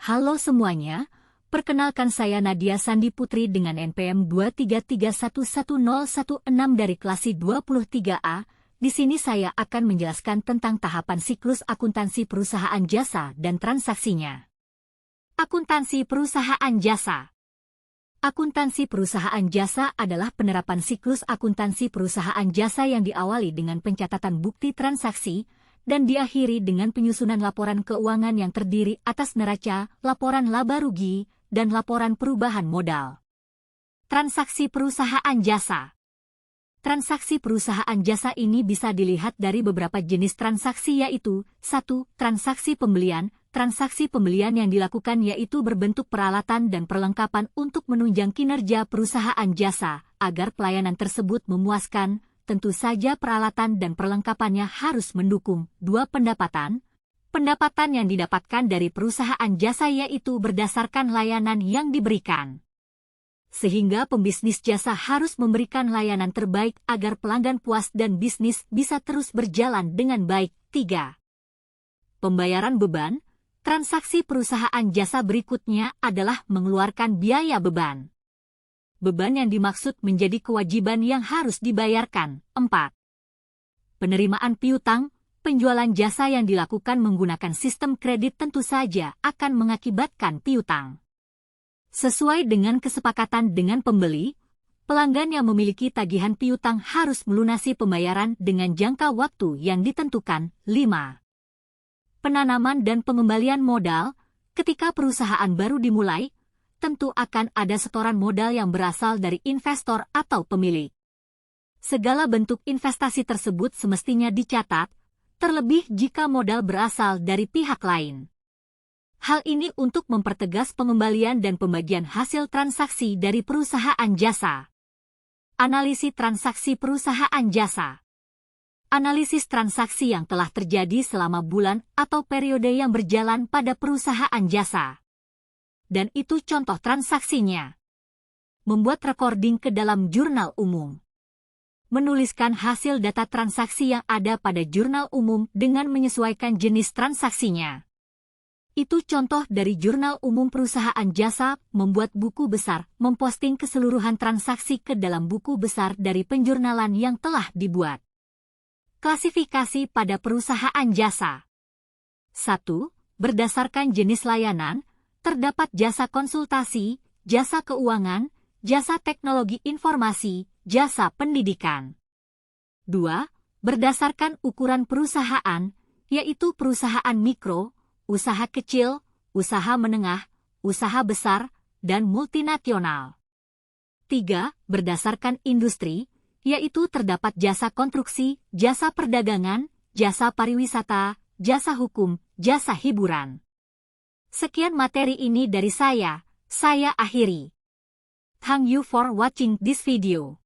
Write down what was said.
Halo semuanya, perkenalkan saya Nadia Sandi Putri dengan NPM 233111016 dari Klasi 23A. Di sini saya akan menjelaskan tentang tahapan siklus akuntansi perusahaan jasa dan transaksinya. Akuntansi perusahaan jasa. Akuntansi perusahaan jasa adalah penerapan siklus akuntansi perusahaan jasa yang diawali dengan pencatatan bukti transaksi dan diakhiri dengan penyusunan laporan keuangan yang terdiri atas neraca, laporan laba rugi, dan laporan perubahan modal. Transaksi perusahaan jasa. Transaksi perusahaan jasa ini bisa dilihat dari beberapa jenis transaksi yaitu 1. Transaksi pembelian. Transaksi pembelian yang dilakukan yaitu berbentuk peralatan dan perlengkapan untuk menunjang kinerja perusahaan jasa. Agar pelayanan tersebut memuaskan, tentu saja peralatan dan perlengkapannya harus mendukung. 2. Pendapatan. Pendapatan yang didapatkan dari perusahaan jasa yaitu berdasarkan layanan yang diberikan. Sehingga pembisnis jasa harus memberikan layanan terbaik agar pelanggan puas dan bisnis bisa terus berjalan dengan baik. 3. Pembayaran beban. Transaksi perusahaan jasa berikutnya adalah mengeluarkan biaya beban. Beban yang dimaksud menjadi kewajiban yang harus dibayarkan. 4. Penerimaan piutang. Penjualan jasa yang dilakukan menggunakan sistem kredit tentu saja akan mengakibatkan piutang. Sesuai dengan kesepakatan dengan pembeli, pelanggan yang memiliki tagihan piutang harus melunasi pembayaran dengan jangka waktu yang ditentukan. 5. Penanaman dan pengembalian modal. Ketika perusahaan baru dimulai, tentu akan ada setoran modal yang berasal dari investor atau pemilik. Segala bentuk investasi tersebut semestinya dicatat, terlebih jika modal berasal dari pihak lain. Hal ini untuk mempertegas pengembalian dan pembagian hasil transaksi dari perusahaan jasa. Analisis transaksi perusahaan jasa. Analisis transaksi yang telah terjadi selama bulan atau periode yang berjalan pada perusahaan jasa. Dan itu contoh transaksinya. Membuat recording ke dalam jurnal umum. Menuliskan hasil data transaksi yang ada pada jurnal umum dengan menyesuaikan jenis transaksinya. Itu contoh dari jurnal umum perusahaan jasa. Membuat buku besar, memposting keseluruhan transaksi ke dalam buku besar dari penjurnalan yang telah dibuat. Klasifikasi pada perusahaan jasa. 1. Berdasarkan jenis layanan, terdapat jasa konsultasi, jasa keuangan, jasa teknologi informasi, jasa pendidikan. 2. Berdasarkan ukuran perusahaan, yaitu perusahaan mikro, usaha kecil, usaha menengah, usaha besar, dan multinasional. 3. Berdasarkan industri, yaitu terdapat jasa konstruksi, jasa perdagangan, jasa pariwisata, jasa hukum, jasa hiburan. Sekian materi ini dari saya akhiri. Thank you for watching this video.